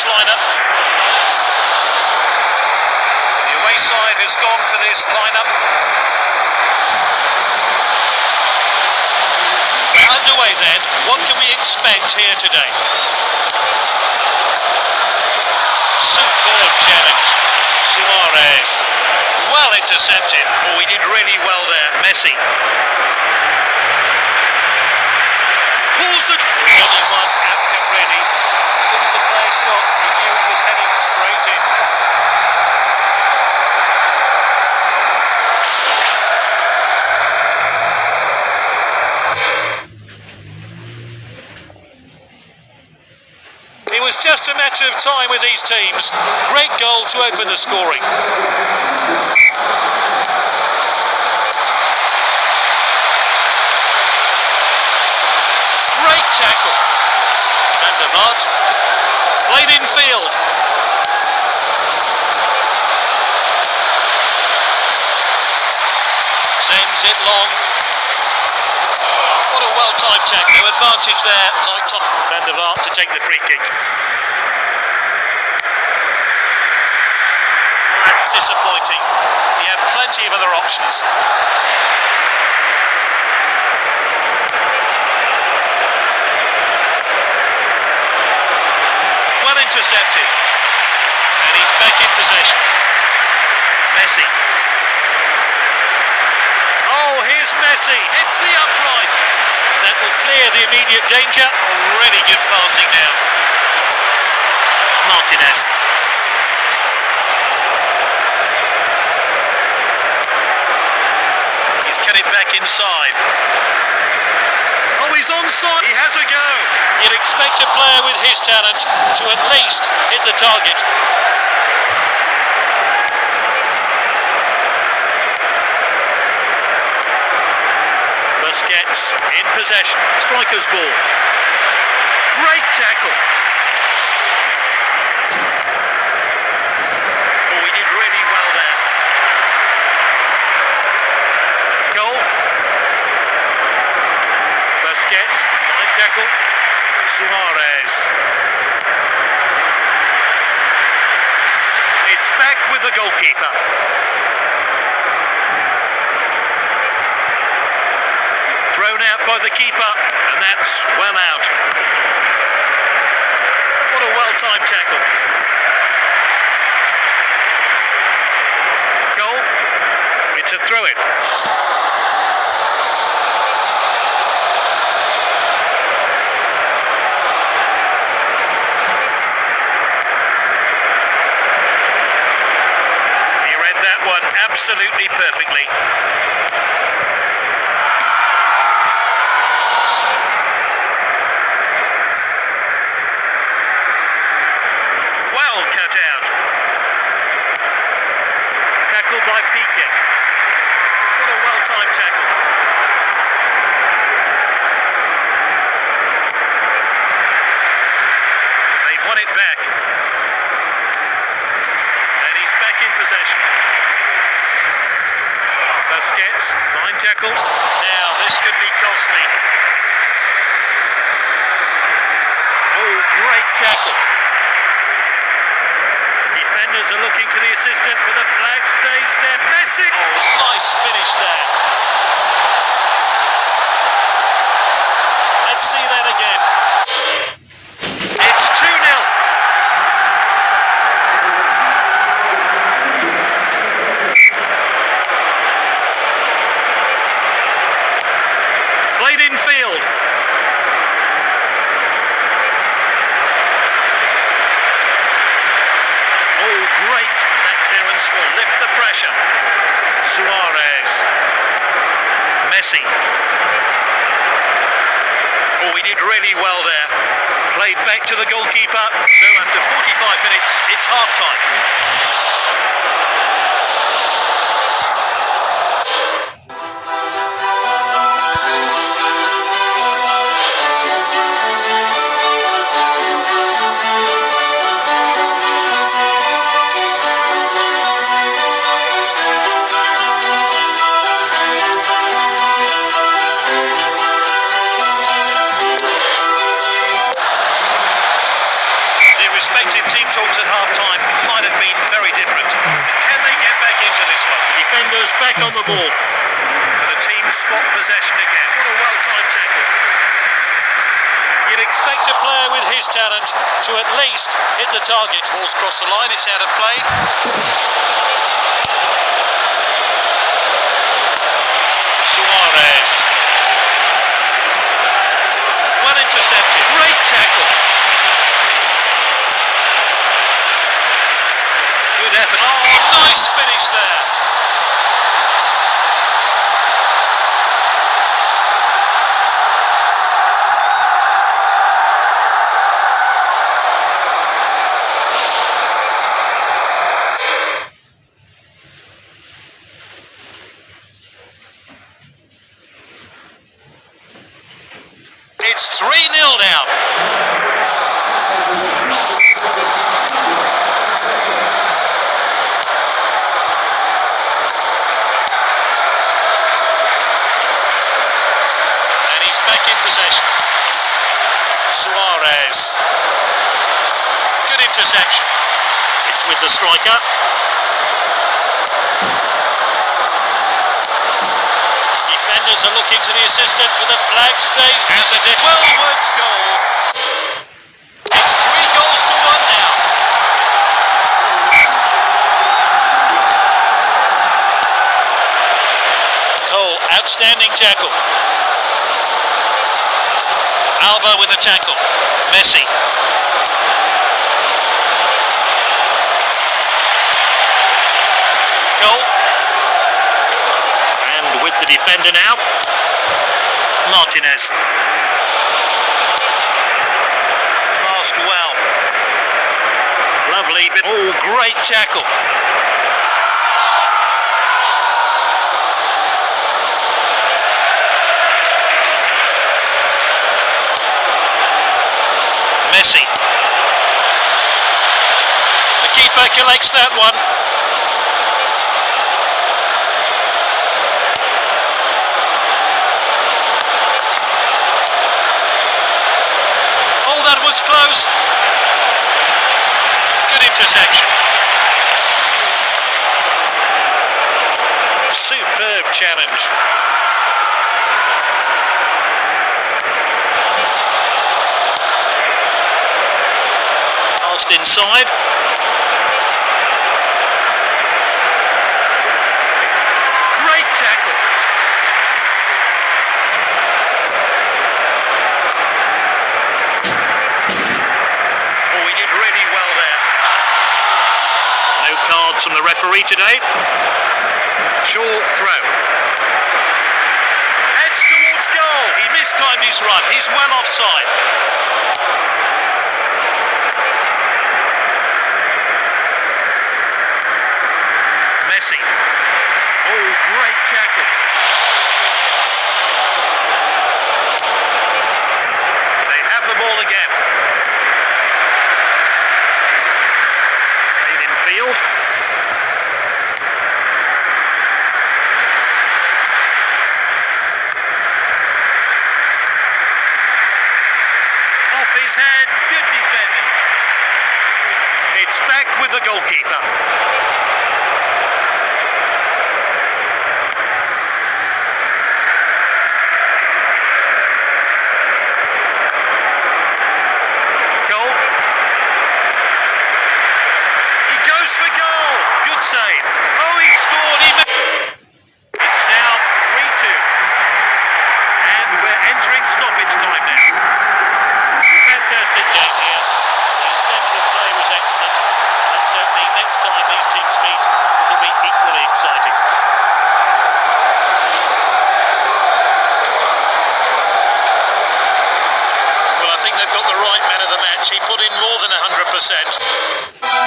lineup. The away side has gone for this lineup. We're underway then. What can we expect here today? Superb challenge. Suarez. Well intercepted. Oh, he did really well there. Messi. Pulls it. Anyone outcome ready. As soon as the player shot, he knew it was heading straight in. It was just a matter of time with these teams. Great goal to open the scoring. Great tackle. And the Mart. Played in field. Sends it long. What a well-timed tackle. No advantage there, like top. Van der Vaart to take the free kick. That's disappointing. He had plenty of other options. Well intercepted. And he's back in possession. Messi. Oh, here's Messi. Hits the upright. That will clear the immediate danger. Really good passing now. Martinez. He's cut it back inside. Oh, he's onside. He has a go. You'd expect a player with his talent to at least hit the target. Gets in possession. Striker's ball. Great tackle. Oh, he did really well there. Goal. Busquets. Fine tackle. Suarez. It's back with the goalkeeper. Thrown out by the keeper, and that's well out. What a well-timed tackle. Goal. It's a throw-in. He read that one absolutely perfectly. Cut out. Tackle by Piqué. What a well-timed tackle. They've won it back. And he's back in possession. Busquets, fine tackle. Now this could be costly. Oh, great tackle. Defenders are looking to the assistant, but the flag stays there. Messi! Oh, nice finish there. Let's see that again. It's 2-0. Played in field. Great, that clearance will lift the pressure. Suarez. Messi. Oh, he did really well there. Played back to the goalkeeper. So after 45 minutes, it's half-time. Respective teams talks at half-time might have been very different. Can they get back into this one? The defenders back on the ball. The team swap possession again. What a well-timed tackle. You'd expect a player with his talent to at least hit the target. Ball's crossed the line, it's out of play. Suarez. Well intercepted. Great tackle. Good effort. Oh, nice finish there. It's 3-0 now. And he's back in possession. Suarez. Good interception. It's with the striker. Defenders are looking to the assistant, but the flag stays. As a well-worked goal. It's 3 goals to 1 now. Cole, outstanding tackle. Alba with the tackle. Messi. Cole. With the defender now, Martinez. Passed well. Lovely bit. Oh, great tackle. Messi. The keeper collects that one. That was close. Good interception. Superb challenge. Passed inside. Great tackle. From the referee today. Short throw. Heads towards goal. He mistimed his run. He's well offside. Messi. Oh, great tackle. They have the ball again. Played in field. His head, good defending. It's back with the goalkeeper. Goal. He goes for goal. Good save. Oh, he scored. It's now 3-2. And we're entering stoppage time now. Fantastic game here. The extent of the play was excellent. And certainly next time these teams meet, it will be equally exciting. Well, I think they've got the right man of the match. He put in more than 100%.